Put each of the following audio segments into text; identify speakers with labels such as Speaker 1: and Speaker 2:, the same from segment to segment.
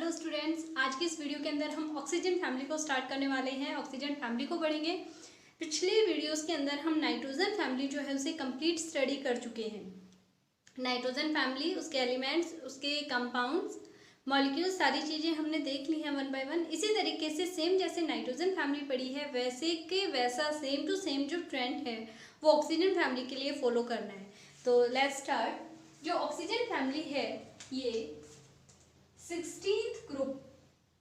Speaker 1: Hello students, आज की इस वीडियो के अंदर हम ऑक्सीजन फैमिली को स्टार्ट करने वाले हैं। ऑक्सीजन फैमिली को पढ़ेंगे। पिछले वीडियोस के अंदर हम नाइट्रोजन फैमिली जो है उसे कंप्लीट स्टडी कर चुके हैं। नाइट्रोजन फैमिली, उसके एलिमेंट्स, उसके कंपाउंड्स, मॉलिक्यूल्स, सारी चीज़ें हमने देख ली हैं वन बाय वन। इसी तरीके से सेम जैसे नाइट्रोजन फैमिली पढ़ी है वैसे के वैसा सेम टू सेम जो ट्रेंड है वो ऑक्सीजन फैमिली के लिए फॉलो करना है। तो लेट्स स्टार्ट। जो ऑक्सीजन फैमिली है ये 16th ग्रुप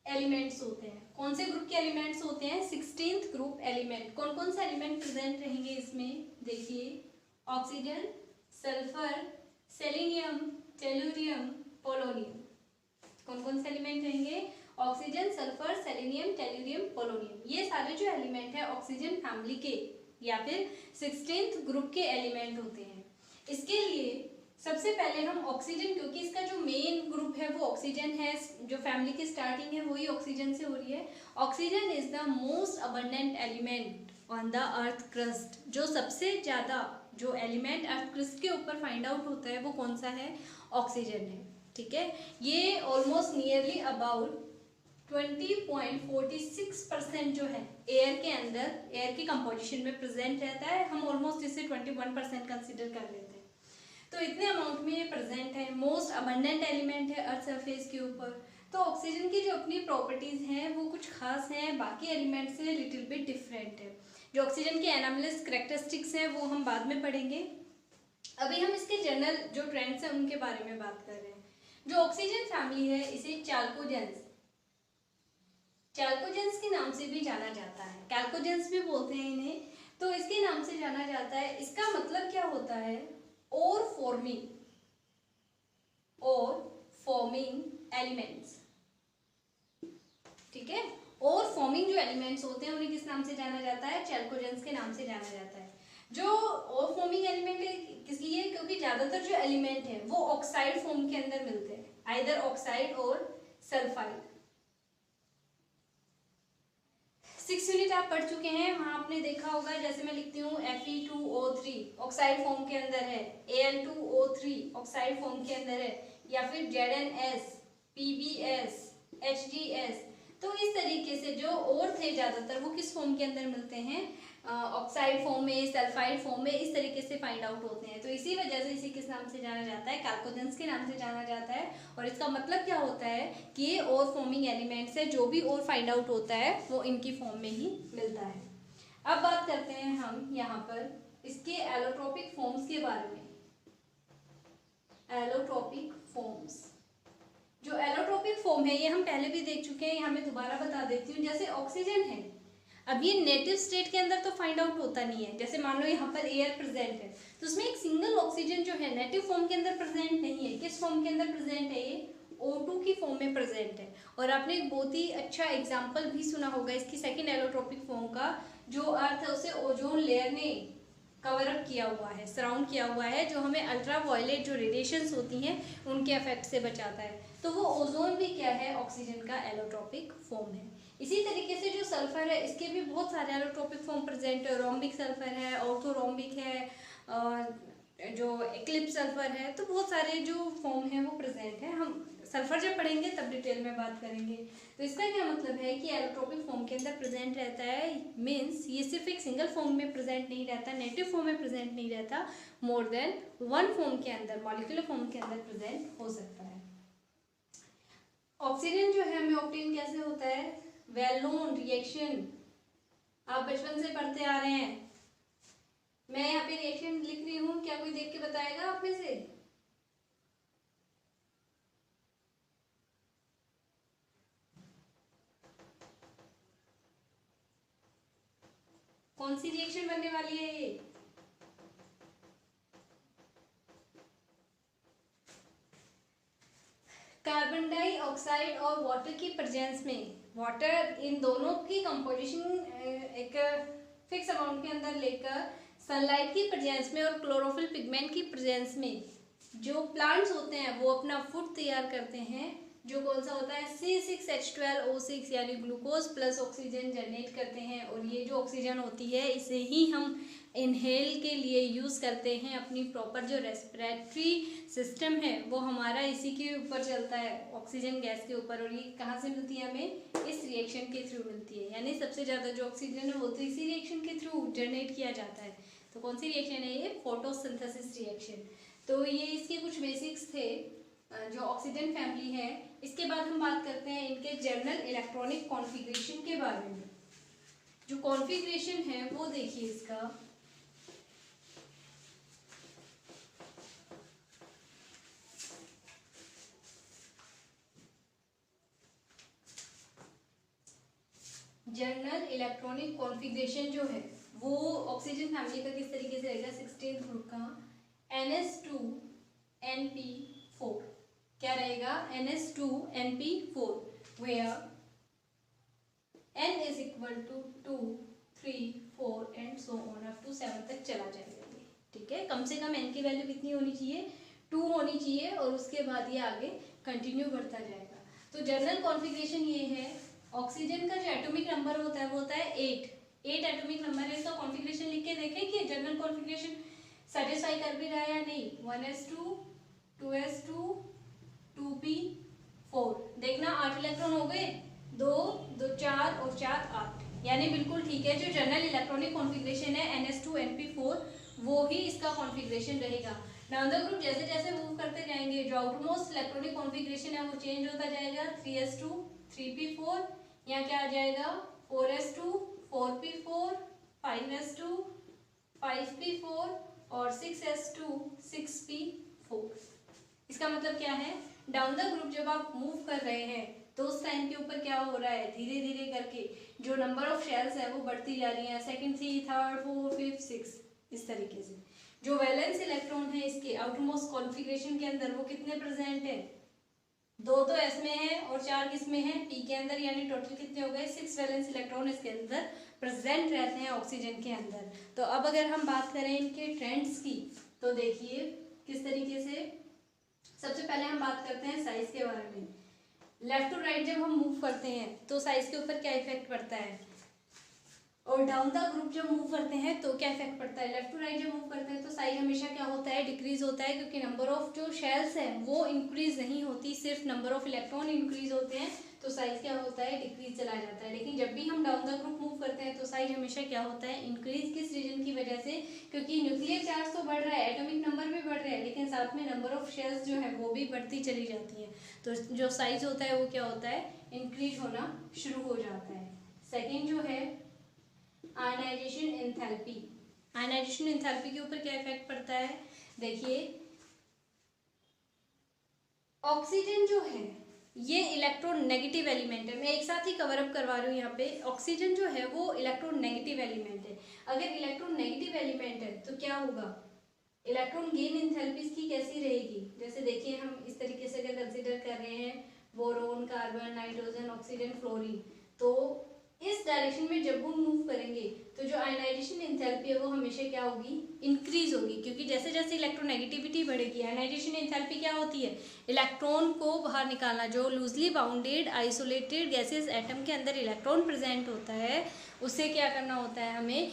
Speaker 1: एलिमेंट्स होते हैं। कौन से ग्रुप के एलिमेंट्स होते हैं? 16th group element. कौन कौन से एलिमेंट प्रेजेंट रहेंगे इसमें? देखिए, oxygen, sulphur, selenium, tellurium, polonium. कौन कौन से एलिमेंट रहेंगे? Oxygen, sulphur, selenium, tellurium, polonium. ये सारे जो एलिमेंट है ऑक्सीजन फैमिली के या फिर 16th ग्रुप के एलिमेंट होते हैं। इसके लिए सबसे पहले हम ऑक्सीजन, क्योंकि इसका जो मेन ग्रुप है वो ऑक्सीजन है, जो फैमिली की स्टार्टिंग है वही ऑक्सीजन से हो रही है। Oxygen is the most abundant element on the earth crust. जो सबसे ज़्यादा जो एलिमेंट अर्थ क्रस्ट के ऊपर फाइंड आउट होता है वो कौन सा है? ऑक्सीजन है। ठीक है, ये ऑलमोस्ट नियरली अबाउट 20.46% जो है एयर के अंदर, एयर की कंपोजिशन में प्रेजेंट रहता है। हम ऑलमोस्ट इसे 21% कंसिडर कर लेते हैं। तो इतने अमाउंट में ये प्रेजेंट है, मोस्ट अबंडेंट एलिमेंट है अर्थ सरफेस के ऊपर। तो ऑक्सीजन की जो अपनी प्रॉपर्टीज हैं वो कुछ खास हैं, बाकी एलिमेंट से लिटिल बिट डिफरेंट है। जो ऑक्सीजन के एनामलेस कैरेक्टरिस्टिक्स हैं वो हम बाद में पढ़ेंगे। अभी हम इसके जनरल जो ट्रेंड्स हैं उनके बारे में बात कर रहे हैं। जो ऑक्सीजन फैमिली है इसे चाल्कोजेंस के नाम से भी जाना जाता है। कैल्कोजेंस भी बोलते हैं इन्हें। तो इसके नाम से जाना जाता है। इसका मतलब क्या होता है? और फॉर्मिंग एलिमेंट्स। ठीक है, और फॉर्मिंग जो एलिमेंट्स होते हैं उन्हें किस नाम से जाना जाता है? चाल्कोजेंस के नाम से जाना जाता है। जो और फॉर्मिंग एलिमेंट है किसलिए? क्योंकि ज्यादातर जो एलिमेंट है वो ऑक्साइड फॉर्म के अंदर मिलते हैं, आइदर ऑक्साइड और सल्फाइड। 6 यूनिट आप पढ़ चुके हैं, वहां आपने देखा होगा, जैसे मैं लिखती हूँ Fe2O3 ऑक्साइड फॉर्म के अंदर है, Al2O3 ऑक्साइड फॉर्म के अंदर है, या फिर ZnS, PbS, HgS। तो इस तरीके से जो और थे ज्यादातर वो किस फॉर्म के अंदर मिलते हैं? ऑक्साइड फॉर्म में, सल्फाइड फॉर्म में, इस तरीके से फाइंड आउट होते हैं। तो इसी वजह से इसे किस नाम से जाना जाता है? कैल्कोजेंस के नाम से जाना जाता है। और इसका मतलब क्या होता है कि ये और फॉर्मिंग एलिमेंट्स है, जो भी और फाइंड आउट होता है वो इनकी फॉर्म में ही मिलता है। अब बात करते हैं हम यहाँ पर इसके एलोट्रोपिक फॉर्म्स के बारे में। एलोट्रोपिक फॉर्म्स, जो एलोट्रोपिक फॉर्म है ये हम पहले भी देख चुके हैं, यहाँ मैं दोबारा बता देती हूँ। जैसे ऑक्सीजन है, अब ये नेटिव स्टेट के अंदर तो फाइंड आउट होता नहीं है। जैसे मान लो यहाँ पर एयर प्रेजेंट है तो उसमें एक सिंगल ऑक्सीजन जो है नेटिव फॉर्म के अंदर प्रेजेंट नहीं है। किस फॉर्म के अंदर प्रेजेंट है? ये O2 की फॉर्म में प्रेजेंट है। और आपने एक बहुत ही अच्छा एग्जाम्पल भी सुना होगा इसकी सेकेंड एलोट्रोपिक फॉर्म का। जो अर्थ है उसे ओजोन लेयर ने कवर अप किया हुआ है, सराउंड किया हुआ है, जो हमें अल्ट्रा वायलेट जो रेडिएशंस होती हैं उनके इफेक्ट से बचाता है। तो वो ओजोन भी क्या है? ऑक्सीजन का एलोट्रोपिक फॉर्म है। इसी तरीके से जो सल्फर है इसके भी बहुत सारे एलोट्रोपिक फॉर्म प्रेजेंट है। रोम्बिक सल्फर है, ऑर्थोरोम्बिक है, जो एक्लिप्स सल्फर है। तो बहुत सारे जो फॉर्म है वो प्रेजेंट है। हम सल्फर जब पढ़ेंगे तब डिटेल में बात करेंगे। तो इसका क्या मतलब है कि एलोट्रोपिक फॉर्म के अंदर प्रेजेंट रहता है, मीन्स ये सिर्फ एक सिंगल फॉर्म में प्रेजेंट नहीं रहता, नेटिव फॉर्म में प्रेजेंट नहीं रहता, मोर देन वन फॉर्म के अंदर, मॉलिक्यूलर फॉर्म के अंदर प्रेजेंट हो सकता है। ऑक्सीजन जो है हमें ऑब्टेन कैसे होता है? वेल नोन रिएक्शन, आप बचपन से पढ़ते आ रहे हैं। मैं यहाँ पे रिएक्शन लिख रही हूँ, क्या कोई देख के बताएगा आप में से? कौन सी रिएक्शन बनने वाली है ये? कार्बन डाइऑक्साइड और वाटर की प्रेजेंस में, वाटर इन दोनों की कंपोजिशन एक फिक्स अमाउंट के अंदर लेकर सनलाइट की प्रेजेंस में और क्लोरोफिल पिगमेंट की प्रेजेंस में जो प्लांट्स होते हैं वो अपना फूड तैयार करते हैं, जो कौन सा होता है? C6H12O6 यानी ग्लूकोज प्लस ऑक्सीजन जनरेट करते हैं। और ये जो ऑक्सीजन होती है इसे ही हम इनहेल के लिए यूज़ करते हैं, अपनी प्रॉपर जो रेस्पिरेटरी सिस्टम है वो हमारा इसी के ऊपर चलता है, ऑक्सीजन गैस के ऊपर। और ये कहाँ से मिलती है हमें? इस रिएक्शन के थ्रू मिलती है। यानी सबसे ज़्यादा जो ऑक्सीजन है वो तो इसी रिएक्शन के थ्रू जनरेट किया जाता है। तो कौन सी रिएक्शन है ये? Photosynthesis reaction. तो ये इसके कुछ बेसिक्स थे जो ऑक्सीजन फैमिली है। इसके बाद हम बात करते हैं इनके जनरल इलेक्ट्रॉनिक कॉन्फ़िगरेशन के बारे में। जो कॉन्फ़िगरेशन है वो देखिए इसका, जनरल इलेक्ट्रॉनिक कॉन्फ़िगरेशन जो है वो ऑक्सीजन फैमिली का किस तरीके से रहेगा? 16th ग्रुप का NH2NP4 क्या रहेगा? NH2NP4 where N is equal to 2, 3, 4 and so on up to 7 तक चला जाएगा ये। ठीक है, कम से कम N की वैल्यू कितनी होनी चाहिए? 2 होनी चाहिए और उसके बाद ये आगे कंटिन्यू बढ़ता जाएगा। तो जनरल कॉन्फ़िगरेशन ये है। ऑक्सीजन का जो एटॉमिक नंबर होता है वो होता है 8 एटॉमिक नंबर है। इसका कॉन्फ़िगरेशन लिख के देखें कि जनरल कॉन्फ़िगरेशन सेटिस्फाई कर भी रहा है या नहीं। 1s2 2s2 2p4 देखना 8 इलेक्ट्रॉन हो गए, 2 2 4 और 4 8, यानी बिल्कुल ठीक है। जो जनरल इलेक्ट्रॉनिक कॉन्फ़िगरेशन है NH2NP4 वो ही इसका कॉन्फ़िगरेशन रहेगा। नाउ द ग्रुप जैसे जैसे मूव करते जाएंगे जो आउटमोस्ट इलेक्ट्रॉनिक कॉन्फ़िगरेशन है वो चेंज होता जाएगा। 3s2 3p4, यहाँ क्या आ जाएगा? 4s2 4p4, 5s2 5p4 और 6s2 6p4। इसका मतलब क्या है? डाउन द ग्रुप जब आप मूव कर रहे हैं तो उस टाइम के ऊपर क्या हो रहा है? धीरे धीरे करके जो नंबर ऑफ शेल्स है वो बढ़ती जा रही है। सेकंड, 3, थर्ड, 4, 5, 6 इस तरीके से। जो वैलेंस इलेक्ट्रॉन है इसके आउटमोस्ट कॉन्फ़िगरेशन के अंदर वो कितने प्रेजेंट है? 2 तो एस में है और 4 किस में है? पी के अंदर। यानी टोटल कितने हो गए? 6 वैलेंस इलेक्ट्रॉन इसके अंदर प्रेजेंट रहते हैं ऑक्सीजन के अंदर। तो अब अगर हम बात करें इनके ट्रेंड्स की तो देखिए किस तरीके से। सबसे पहले हम बात करते हैं साइज के बारे में। लेफ्ट टू राइट जब हम मूव करते हैं तो साइज के ऊपर क्या इफेक्ट पड़ता है, और डाउन द ग्रुप जब मूव करते हैं तो क्या इफेक्ट पड़ता है? लेफ्ट टू राइट जब मूव करते हैं तो साइज हमेशा क्या होता है? डिक्रीज होता है, क्योंकि नंबर ऑफ जो शेल्स है वो इंक्रीज नहीं होती, सिर्फ नंबर ऑफ इलेक्ट्रॉन इंक्रीज होते हैं। तो साइज क्या होता है? डिक्रीज चला जाता है। लेकिन जब भी हम डाउन द ग्रुप मूव करते हैं तो साइज हमेशा क्या होता है? इंक्रीज। किस रीजन की वजह से? क्योंकि न्यूक्लियर चार्ज तो बढ़ रहा है, एटॉमिक नंबर भी बढ़ रहा है, लेकिन साथ में नंबर ऑफ शेल्स जो है वो भी बढ़ती चली जाती है। तो जो साइज होता है वो क्या होता है? इंक्रीज होना शुरू हो जाता है। सेकेंड जो है आयनाइजेशन एंथैल्पी। आयनाइजेशन एंथैल्पी के ऊपर क्या इफेक्ट पड़ता है? देखिए ऑक्सीजन जो है ये इलेक्ट्रोनेगेटिव एलिमेंट है। मैं एक साथ ही कवर अप करवा रही हूँ यहाँ पे। ऑक्सीजन जो है वो इलेक्ट्रोनेगेटिव एलिमेंट है। अगर इलेक्ट्रोनेगेटिव एलिमेंट है तो क्या होगा? इलेक्ट्रॉन गेन एंथैल्पी इसकी कैसी रहेगी? जैसे देखिए हम इस तरीके से अगर कंसिडर कर रहे हैं boron, carbon, nitrogen, oxygen, fluorine, तो इस डायरेक्शन में जब हम मूव करेंगे तो जो आयनाइजेशन एंथैल्पी है वो हमेशा क्या होगी? इंक्रीज होगी, क्योंकि जैसे जैसे इलेक्ट्रोनेगेटिविटी बढ़ेगी। आयनाइजेशन एंथैल्पी क्या होती है? इलेक्ट्रॉन को बाहर निकालना। जो loosely bounded isolated gases atom के अंदर इलेक्ट्रॉन प्रेजेंट होता है उसे क्या करना होता है हमें?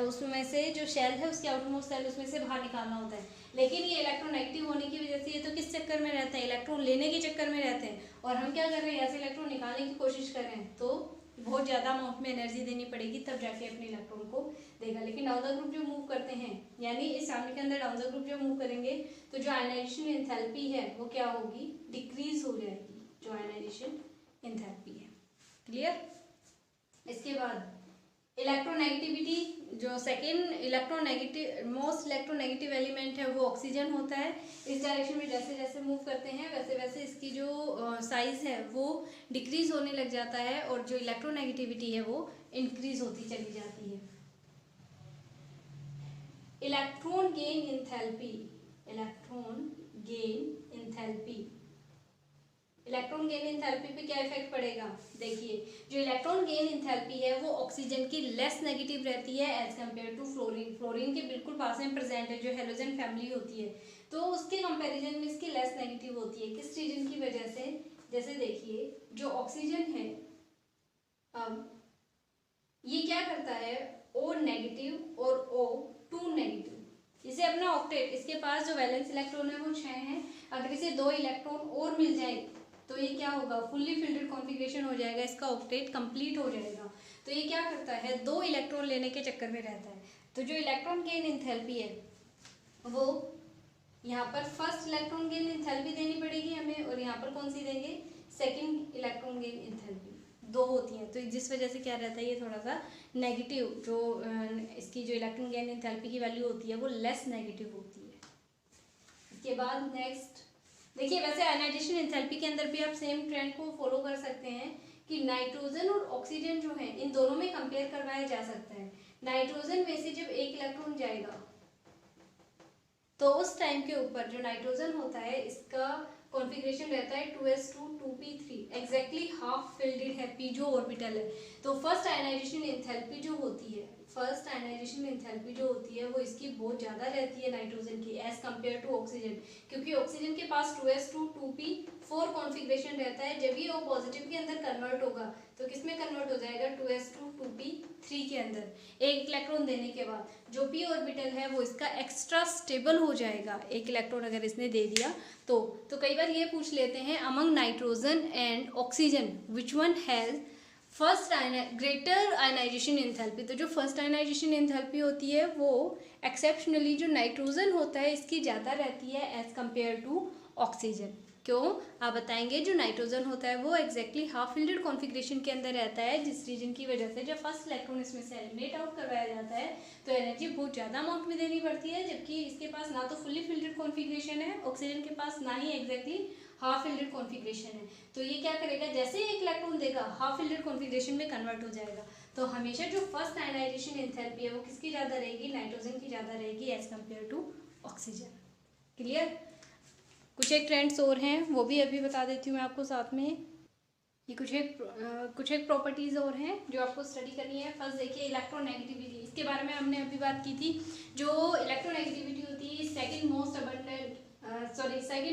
Speaker 1: उसमें से जो शेल है उसके आउटरमोस्ट शेल उसमें से बाहर निकालना होता है। लेकिन ये इलेक्ट्रोनेगेटिव होने की वजह से ये तो किस चक्कर में रहते हैं? इलेक्ट्रॉन लेने के चक्कर में रहते हैं। और हम क्या कर रहे हैं? ऐसे इलेक्ट्रॉन निकालने की कोशिश कर रहे हैं, तो बहुत ज़्यादा अमाउंट में एनर्जी देनी पड़ेगी तब जाके अपने इलेक्ट्रॉन को देगा। लेकिन डाउन द ग्रुप जो मूव करते हैं, यानी इस फैमिली के अंदर डाउन द ग्रुप जो मूव करेंगे तो जो आयनाइजेशन एंथैल्पी है वो क्या होगी? डिक्रीज हो जाएगी, जो आयनाइजेशन एंथैल्पी है। क्लियर? इसके बाद इलेक्ट्रोनेगेटिविटी, जो second electronegative most electronegative element है वो ऑक्सीजन होता है। इस डायरेक्शन में जैसे जैसे मूव करते हैं वैसे वैसे इसकी जो साइज है वो डिक्रीज होने लग जाता है और जो इलेक्ट्रोनेगेटिविटी है वो इंक्रीज होती चली जाती है। Electron gain enthalpy, electron gain enthalpy, electron gain enthalpy पे क्या इफेक्ट पड़ेगा? देखिए जो इलेक्ट्रॉन गेन एंथैल्पी है वो ऑक्सीजन की लेस नेगेटिव रहती है as compare to fluorine. Fluorine के बिल्कुल पास में प्रेजेंट है, जो हेलोजन फैमिली होती है, तो उसके कंपैरिजन में इसकी लेस नेगेटिव होती है। किस रीजन की वजह से? जैसे देखिए जो ऑक्सीजन है अब ये क्या करता है? O नेगेटिव और O2 नेगेटिव। इसे अपना ऑक्टेट, इसके पास जो वैलेंस इलेक्ट्रॉन है वो 6 है, अगर इसे 2 इलेक्ट्रॉन और मिल जाए तो ये क्या होगा, फुल्ली फिल्डेड कॉन्फ़िगरेशन हो जाएगा, इसका ऑक्टेट कंप्लीट हो जाएगा। तो ये क्या करता है, 2 इलेक्ट्रॉन लेने के चक्कर में रहता है। तो जो इलेक्ट्रॉन गेन एंथैल्पी है वो यहाँ पर फर्स्ट इलेक्ट्रॉन गेन एंथैल्पी देनी पड़ेगी हमें, और यहाँ पर कौन सी देंगे, सेकंड इलेक्ट्रॉन गेन एंथैल्पी, 2 होती है। तो जिस वजह से क्या रहता है, ये थोड़ा सा नेगेटिव, जो इसकी जो इलेक्ट्रॉन गेन एंथैल्पी की वैल्यू होती है वो लेस नेगेटिव होती है। इसके बाद नेक्स्ट देखिए, वैसे आयनाइजेशन एंथैल्पी के अंदर भी आप सेम ट्रेंड को फॉलो कर सकते हैं कि नाइट्रोजन और ऑक्सीजन जो है इन दोनों में कंपेयर करवाया जा सकता है। नाइट्रोजन में से जब एक इलेक्ट्रॉन जाएगा तो उस टाइम के ऊपर जो नाइट्रोजन होता है इसका कॉन्फ़िगरेशन रहता है 2s2 2p3, exactly half fielded है, पीजो ऑर्बिटल है। तो फर्स्ट आयनाइजेशन एंथैल्पी जो होती है, फर्स्ट आयनाइजेशन एंथैल्पी जो होती है वो इसकी बहुत ज़्यादा रहती है नाइट्रोजन की एज कम्पेयर टू ऑक्सीजन, क्योंकि ऑक्सीजन के पास 2s2 2p4 कॉन्फ़िगरेशन रहता है। जब ये O पॉजिटिव के अंदर कन्वर्ट होगा तो किस में कन्वर्ट हो जाएगा, 2s2 2p3 के अंदर। एक इलेक्ट्रॉन देने के बाद जो p ऑर्बिटल है वो इसका एक्स्ट्रा स्टेबल हो जाएगा, एक इलेक्ट्रॉन अगर इसने दे दिया तो कई बार ये पूछ लेते हैं among nitrogen and oxygen which one has first greater ionization enthalpy. तो जो फर्स्ट आयनाइजेशन एंथैल्पी होती है वो एक्सेप्शनली जो नाइट्रोजन होता है इसकी ज़्यादा रहती है एज कम्पेयर टू ऑक्सीजन। क्यों, आप बताएंगे, जो नाइट्रोजन होता है वो एग्जैक्टली हाफ फिल्डेड कॉन्फ़िगरेशन के अंदर रहता है, जिस रीजन की वजह से जब फर्स्ट इलेक्ट्रॉन इसमें से एलिमिनेट आउट करवाया जाता है तो एनर्जी बहुत ज़्यादा अमाउंट में देनी पड़ती है, जबकि इसके पास ना तो फुल्ली फिल्डेड कॉन्फ़िगरेशन है, ऑक्सीजन के पास ना ही एग्जैक्टली हाफ फिल्डेड कॉन्फ़िगरेशन है। तो ये क्या करेगा, जैसे ही एक इलेक्ट्रॉन देगा हाफ फिल्डेड कॉन्फ़िगरेशन में कन्वर्ट हो जाएगा। तो हमेशा जो फर्स्ट आयनाइजेशन एंथैल्पी है वो किसकी ज़्यादा रहेगी, नाइट्रोजन की ज़्यादा रहेगी as compare to oxygen. Clear. कुछ एक ट्रेंड्स और हैं वो भी अभी बता देती हूँ मैं आपको साथ में। ये कुछ एक प्रॉपर्टीज़ और हैं जो आपको स्टडी करनी है। फर्स्ट देखिए इलेक्ट्रोनेगेटिविटी, इसके बारे में हमने अभी बात की थी। जो इलेक्ट्रोनेगेटिविटी होती है सेकंड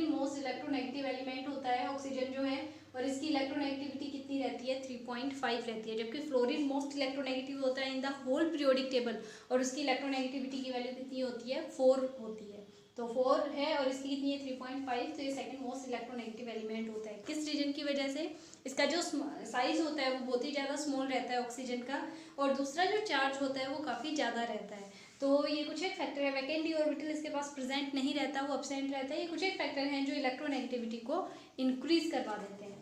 Speaker 1: मोस्ट इलेक्ट्रोनेगेटिव एलिमेंट होता है ऑक्सीजन जो है, और इसकी इलेक्ट्रोनेगेटिविटी कितनी रहती है, 3.5 रहती है, जबकि फ्लोरीन मोस्ट इलेक्ट्रोनेगेटिव होता है in the whole periodic table, और उसकी इलेक्ट्रोनेगेटिविटी की वैल्यू कितनी होती है, 4 होती है। तो 4 है और इसकी कितनी है, 3.5। तो ये सेकंड मोस्ट इलेक्ट्रोनेगेटिव एलिमेंट होता है। किस रीजन की वजह से, इसका जो साइज होता है वो बहुत ही ज़्यादा स्मॉल रहता है ऑक्सीजन का, और दूसरा जो चार्ज होता है वो काफ़ी ज़्यादा रहता है। तो ये कुछ एक फैक्टर है। वैकेंट डी ऑर्बिटल इसके पास प्रेजेंट नहीं रहता, वो एब्सेंट रहता है। ये कुछ एक फैक्टर हैं जो इलेक्ट्रोनेगेटिविटी को इंक्रीज करवा देते हैं।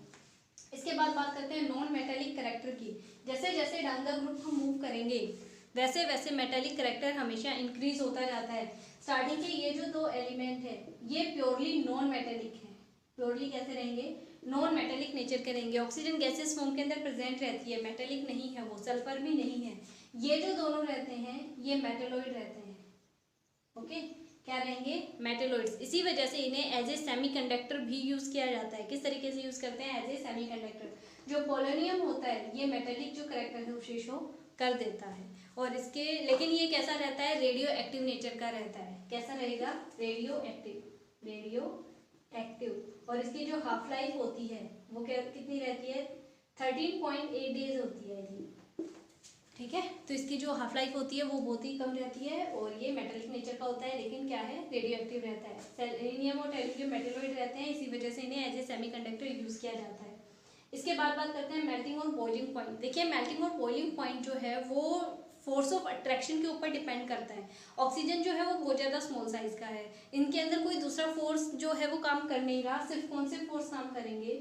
Speaker 1: इसके बाद बात करते हैं नॉन मेटेलिक करेक्टर की। जैसे जैसे डाउन द ग्रुप हम मूव करेंगे वैसे वैसे मेटेलिक करेक्टर हमेशा इंक्रीज होता जाता है। स्टार्टिंग के ये जो 2 एलिमेंट है ये प्योरली नॉन मेटेलिक है। प्योरली कैसे रहेंगे, नॉन मेटेलिक नेचर के रहेंगे। ऑक्सीजन गैसेस फॉर्म के अंदर प्रेजेंट रहती है, मेटेलिक नहीं है वो, सल्फर भी नहीं है। ये जो दोनों रहते हैं ये मेटेलॉइड रहते हैं। ओके, क्या रहेंगे, मेटेलॉइड्स। इसी वजह से इन्हें एज ए सेमीकंडक्टर भी यूज किया जाता है। किस तरीके से यूज करते हैं, एज ए सेमीकंडक्टर। जो पोलोनियम होता है ये मेटेलिक जो करेक्टर है उसे शो कर देता है, और इसके लेकिन ये कैसा रहता है, रेडियो एक्टिव नेचर का रहता है। कैसा रहेगा, रेडियो एक्टिव। और इसकी जो हाफ लाइफ होती है वो कितनी रहती है, 13.8 डेज होती है ये। ठीक है, तो इसकी जो हाफ लाइफ होती है वो बहुत ही कम रहती है, और ये मेटेलिक नेचर का होता है, लेकिन क्या है, रेडियो एक्टिव रहता है। सेलेनियम और टेल्यूरियम मेटेलॉइड रहते हैं, इसी वजह से इन्हें एज ए सेमीकंडक्टर यूज किया जाता है। इसके बाद बात करते हैं मेल्टिंग और बॉइलिंग पॉइंट। देखिए मेल्टिंग और बॉइलिंग पॉइंट जो है वो फोर्स ऑफ अट्रैक्शन के ऊपर डिपेंड करता है। ऑक्सीजन जो है वो बहुत ज़्यादा स्मॉल साइज का है, इनके अंदर कोई दूसरा फोर्स जो है वो काम कर नहीं रहा, सिर्फ कौन से फोर्स काम करेंगे,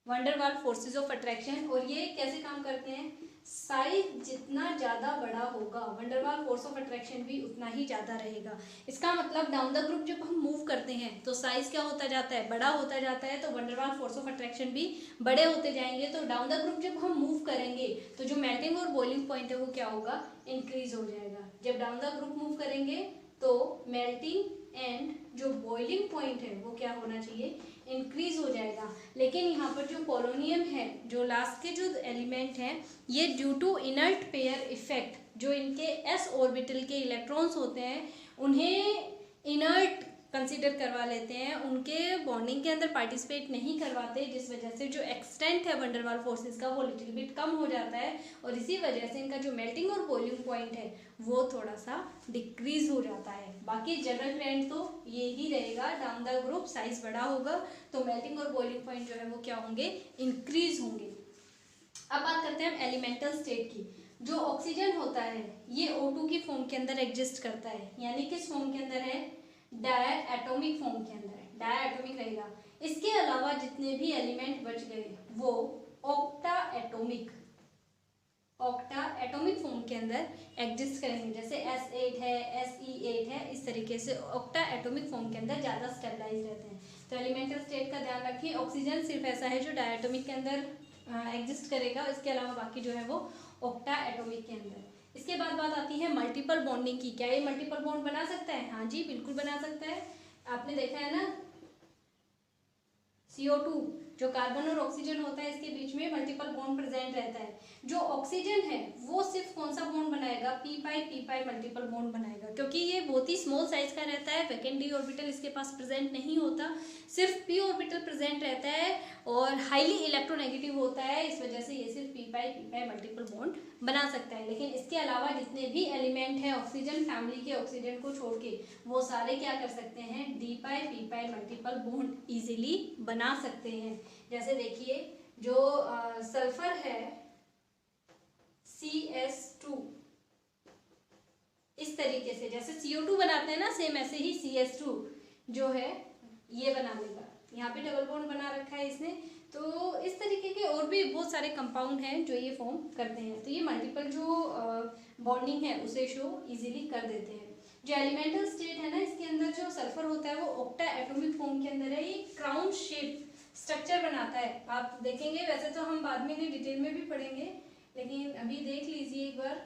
Speaker 1: वंडरवाल फोर्सेस ऑफ अट्रैक्शन। और ये कैसे काम करते हैं, साइज जितना ज़्यादा बड़ा होगा वंडरवाल फोर्स ऑफ अट्रैक्शन भी उतना ही ज़्यादा रहेगा। इसका मतलब डाउन द ग्रुप जब हम मूव करते हैं तो साइज क्या होता जाता है, बड़ा होता जाता है, तो वंडरवाल फोर्स ऑफ अट्रैक्शन भी बड़े होते जाएंगे। तो डाउन द ग्रुप जब हम मूव करेंगे तो जो मेल्टिंग और बॉइलिंग पॉइंट है वो क्या होगा, इंक्रीज हो जाएगा। जब डाउन द ग्रुप मूव करेंगे तो मेल्टिंग एंड जो बॉइलिंग पॉइंट है वो क्या होना चाहिए, इंक्रीज हो जाएगा। लेकिन यहाँ पर जो पोलोनियम है, जो लास्ट के जो एलिमेंट हैं, ये due to inert pair effect, जो इनके s ऑर्बिटल के इलेक्ट्रॉन्स होते हैं उन्हें इनर्ट कंसीडर करवा लेते हैं, उनके बॉन्डिंग के अंदर पार्टिसिपेट नहीं करवाते, जिस वजह से जो एक्सटेंट है वंडरवाल फोर्सेस का वो लिटिल बिट कम हो जाता है और इसी वजह से इनका जो मेल्टिंग और बॉइलिंग पॉइंट है वो थोड़ा सा डिक्रीज हो जाता है। बाकी जनरल ट्रेंड तो ये ही रहेगा, डाउन द ग्रुप साइज बड़ा होगा तो मेल्टिंग और बॉइलिंग पॉइंट जो है वो क्या होंगे, इंक्रीज होंगे। अब बात करते हैं हम एलिमेंटल स्टेट की। जो ऑक्सीजन होता है ये O2 की फॉर्म के अंदर एग्जिस्ट करता है, यानी किस फॉर्म के अंदर है, डायटोमिक फॉर्म के अंदर है, डायटोमिक रहेगा। इसके अलावा जितने भी एलिमेंट बच गए वो ऑक्टा एटोमिक फॉर्म के अंदर एग्जिस्ट करेंगे, जैसे S8 है, Se8 है, इस तरीके से ऑक्टा एटोमिक फॉर्म के अंदर ज़्यादा स्टेबलाइज रहते हैं। तो एलिमेंटल स्टेट का ध्यान रखिए, ऑक्सीजन सिर्फ ऐसा है जो डायटोमिक के अंदर एग्जिस्ट करेगा, इसके अलावा बाकी जो है वो ऑक्टा एटोमिक के अंदर। इसके बाद बात आती है मल्टीपल बॉन्डिंग की। क्या ये मल्टीपल बॉन्ड बना सकता है? हाँ जी, बिल्कुल बना सकता है। आपने देखा है ना, CO2 जो कार्बन और ऑक्सीजन होता है इसके बीच में मल्टीपल बॉन्ड प्रेजेंट रहता है। जो ऑक्सीजन है वो सिर्फ कौन सा बॉन्ड बनाएगा, p मल्टीपल बॉन्ड बनाएगा, क्योंकि ये बहुत ही स्मॉल साइज का रहता है, वैकेंट d ऑर्बिटल इसके पास प्रेजेंट नहीं होता, सिर्फ p ऑर्बिटल प्रेजेंट रहता है और हाईली इलेक्ट्रोनेगेटिव होता है, इस वजह से ये सिर्फ p मल्टीपल बॉन्ड बना सकता है। लेकिन इसके अलावा जितने भी एलिमेंट हैं ऑक्सीजन फैमिली के, ऑक्सीजन को छोड़ के वो सारे क्या कर सकते हैं, d p multiple bond easily बना सकते हैं। जैसे देखिए जो सल्फर है CS2, इस तरीके से जैसे CO2 बनाते हैं ना, सेम ऐसे ही CS2 जो है ये बना लेगा। यहाँ पे डबल बॉन्ड बना रखा है इसने। तो इस तरीके के और भी बहुत सारे कंपाउंड हैं जो ये फॉर्म करते हैं। तो ये मल्टीपल जो बॉन्डिंग है उसे शो इजीली कर देते हैं। जो एलिमेंटल स्टेट है ना, इसके अंदर जो सल्फर होता है वो ऑक्टा एटॉमिक फॉर्म के अंदर है, ये क्राउन शेप स्ट्रक्चर बनाता है। आप देखेंगे, वैसे तो हम बाद में डिटेल में भी पढ़ेंगे, लेकिन अभी देख लीजिए एक बार।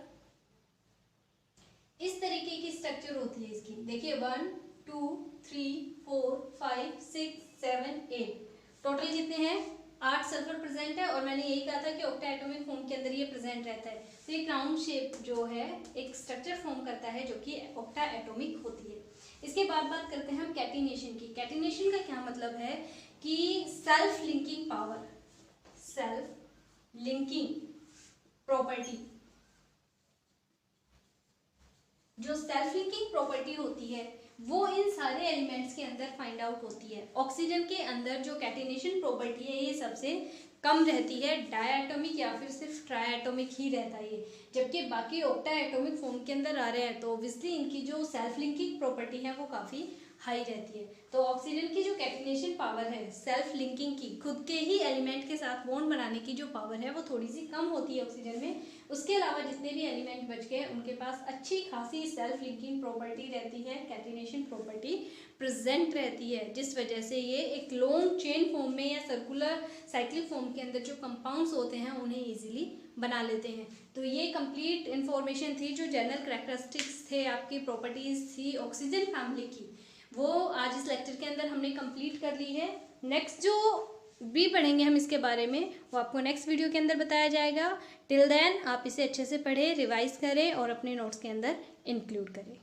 Speaker 1: इस तरीके की स्ट्रक्चर होती है इसकी। देखिए 1 2 3 4 5 6 7 8 टोटल जितने हैं 8 सल्फर प्रेजेंट है, और मैंने यही कहा था कि ऑक्टा एटॉमिक फॉर्म के अंदर ये प्रेजेंट रहता है। तो ये क्राउन शेप जो है एक स्ट्रक्चर फॉर्म करता है जो कि ऑक्टा एटॉमिक होती है। इसके बाद बात करते हैं हम कैटिनेशन की। कैटिनेशन का क्या मतलब है कि self linking power, self linking property. जो सेल्फ लिंकिंग प्रॉपर्टी होती है वो इन सारे एलिमेंट्स के अंदर फाइंड आउट होती है। ऑक्सीजन के अंदर जो कैटिनेशन प्रॉपर्टी है ये सबसे कम रहती है, डायटोमिक या फिर सिर्फ ट्राइएटोमिक ही रहता है ये, जबकि बाकी ऑक्टा एटॉमिक फॉर्म के अंदर आ रहे हैं तो ऑब्वियसली इनकी जो सेल्फ लिंकिंग प्रॉपर्टी है वो काफ़ी हाई रहती है। तो ऑक्सीजन की जो कैटिनेशन पावर है, सेल्फ लिंकिंग की, खुद के ही एलिमेंट के साथ बॉन्ड बनाने की जो पावर है वो थोड़ी सी कम होती है ऑक्सीजन में। उसके अलावा जितने भी एलिमेंट बच गए उनके पास अच्छी खासी सेल्फ लिंकिंग प्रॉपर्टी रहती है, कैटिनेशन प्रॉपर्टी प्रेजेंट रहती है, जिस वजह से ये एक लॉन्ग चेन फॉर्म में या सर्कुलर साइक्लिक फॉर्म के अंदर जो कंपाउंड्स होते हैं उन्हें ईजिली बना लेते हैं। तो ये कंप्लीट इन्फॉर्मेशन थी, जो जनरल कैरेक्टरिस्टिक्स थे, आपकी प्रॉपर्टीज थी ऑक्सीजन फैमिली की, वो आज इस लेक्चर के अंदर हमने कंप्लीट कर ली है। नेक्स्ट जो भी पढ़ेंगे हम इसके बारे में वो आपको नेक्स्ट वीडियो के अंदर बताया जाएगा। टिल देन आप इसे अच्छे से पढ़ें, रिवाइज करें और अपने नोट्स के अंदर इंक्लूड करें।